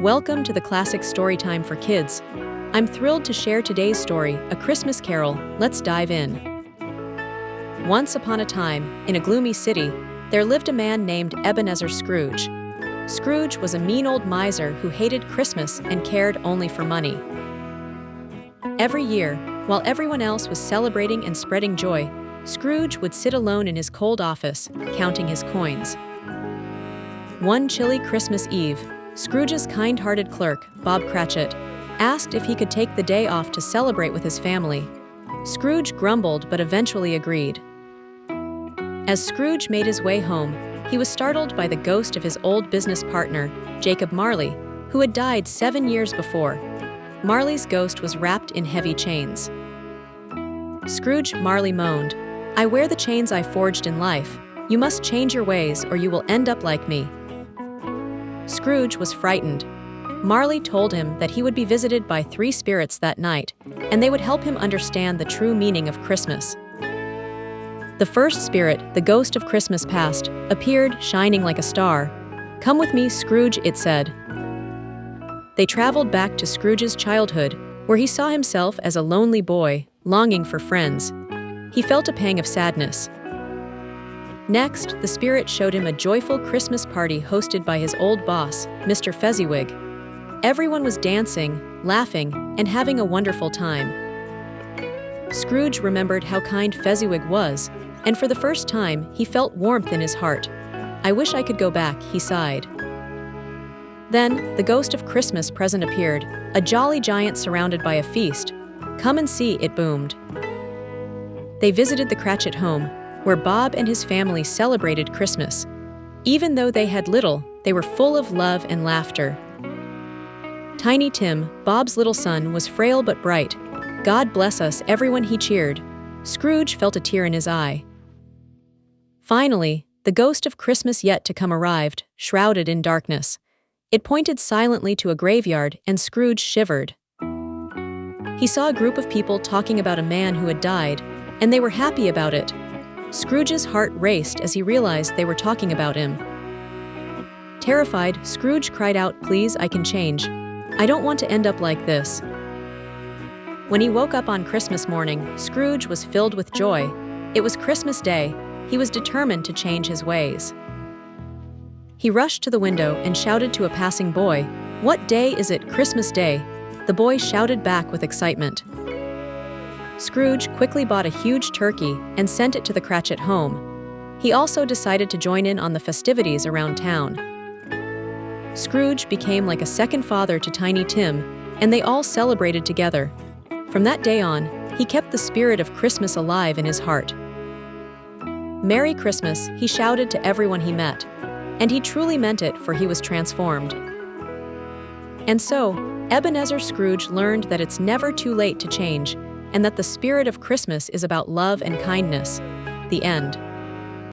Welcome to the classic Storytime for kids. I'm thrilled to share today's story, A Christmas Carol. Let's dive in. Once upon a time, in a gloomy city, there lived a man named Ebenezer Scrooge. Scrooge was a mean old miser who hated Christmas and cared only for money. Every year, while everyone else was celebrating and spreading joy, Scrooge would sit alone in his cold office, counting his coins. One chilly Christmas Eve, Scrooge's kind-hearted clerk, Bob Cratchit, asked if he could take the day off to celebrate with his family. Scrooge grumbled but eventually agreed. As Scrooge made his way home, he was startled by the ghost of his old business partner, Jacob Marley, who had died 7 years before. Marley's ghost was wrapped in heavy chains. Scrooge Marley moaned, "I wear the chains I forged in life. You must change your ways or you will end up like me." Scrooge was frightened. Marley told him that he would be visited by 3 spirits that night, and they would help him understand the true meaning of Christmas. The first spirit, the ghost of Christmas past, appeared, shining like a star. "Come with me, Scrooge," it said. They traveled back to Scrooge's childhood, where he saw himself as a lonely boy, longing for friends. He felt a pang of sadness. Next, the spirit showed him a joyful Christmas party hosted by his old boss, Mr. Fezziwig. Everyone was dancing, laughing, and having a wonderful time. Scrooge remembered how kind Fezziwig was, and for the first time, he felt warmth in his heart. "I wish I could go back," he sighed. Then, the ghost of Christmas present appeared, a jolly giant surrounded by a feast. "Come and see," it boomed. They visited the Cratchit home, where Bob and his family celebrated Christmas. Even though they had little, they were full of love and laughter. Tiny Tim, Bob's little son, was frail but bright. "God bless us," everyone he cheered. Scrooge felt a tear in his eye. Finally, the ghost of Christmas yet to come arrived, shrouded in darkness. It pointed silently to a graveyard, and Scrooge shivered. He saw a group of people talking about a man who had died, and they were happy about it. Scrooge's heart raced as he realized they were talking about him. Terrified, Scrooge cried out, "Please, I can change. I don't want to end up like this." When he woke up on Christmas morning, Scrooge was filled with joy. It was Christmas Day. He was determined to change his ways. He rushed to the window and shouted to a passing boy, "What day is it? Christmas Day." The boy shouted back with excitement. Scrooge quickly bought a huge turkey and sent it to the Cratchit home. He also decided to join in on the festivities around town. Scrooge became like a second father to Tiny Tim, and they all celebrated together. From that day on, he kept the spirit of Christmas alive in his heart. "Merry Christmas," he shouted to everyone he met. And he truly meant it, for he was transformed. And so, Ebenezer Scrooge learned that it's never too late to change, and that the spirit of Christmas is about love and kindness. The end.